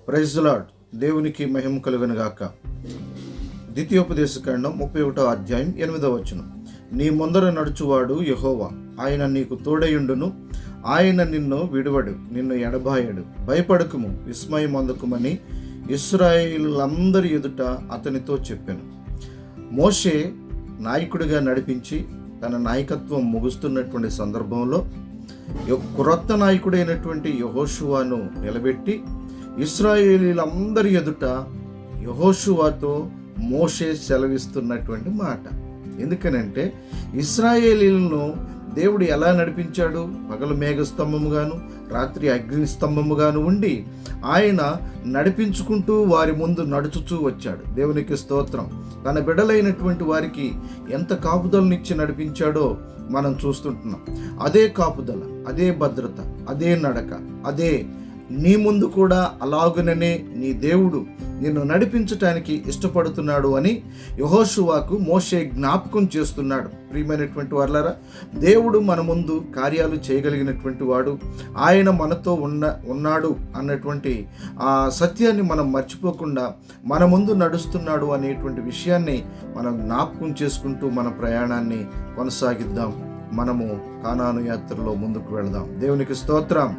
Praise the lord. దేవునికి మహిమ కలుగును గాక. ద్వితీయోపదేశకాండం 31వ అధ్యాయం 8వ వచనం. నీ ముందర నడుచువాడు యెహోవా, ఆయన నీకు తోడయుండును, ఆయన నిన్ను విడువడు, నిన్ను ఎడబాయడు. భయపడకుము, విస్మయమందకుమని ఇశ్రాయేలులందరి ఎదుట అతనితో చెప్పాను. మోషే నాయకుడిగా నడిపించి తన నాయకత్వం ముగుస్తున్నటువంటి సందర్భంలో క్రొత్త నాయకుడైనటువంటి యెహోషువను నిలబెట్టి ఇశ్రాయేలీలందరి ఎదుట యెహోషువతో మోషే సెలవిస్తున్నటువంటి మాట. ఎందుకనంటే ఇశ్రాయేలీలను దేవుడు ఎలా నడిపించాడు? పగలు మేఘస్తంభముగాను, రాత్రి అగ్ని స్తంభముగాను ఉండి ఆయన నడిపించుకుంటూ వారి ముందు నడుచుచూ వచ్చాడు. దేవునికి స్తోత్రం. తన బిడ్డలైనటువంటి వారికి ఎంత కాపుదలనిచ్చి నడిపించాడో మనం చూస్తుంటున్నాం. అదే కాపుదల, అదే భద్రత, అదే నడక, అదే నీ ముందు కూడా అలాగుననే నీ దేవుడు నిన్ను నడిపించటానికి ఇష్టపడుతున్నాడు అని యెహోషువకు మోషే జ్ఞాపకం చేస్తున్నాడు. ప్రియమైనటువంటి వారలారా, దేవుడు మన ముందు కార్యాలు చేయగలిగినటువంటి వాడు, ఆయన మనతో ఉన్నాడు అన్నటువంటి ఆ సత్యాన్ని మనం మర్చిపోకుండా మన ముందు నడుస్తున్నాడు అనేటువంటి విషయాన్ని మనం జ్ఞాపకం చేసుకుంటూ మన ప్రయాణాన్ని కొనసాగిద్దాం. మనము కానాను యాత్రలో ముందుకు వెళదాం. దేవునికి స్తోత్రం.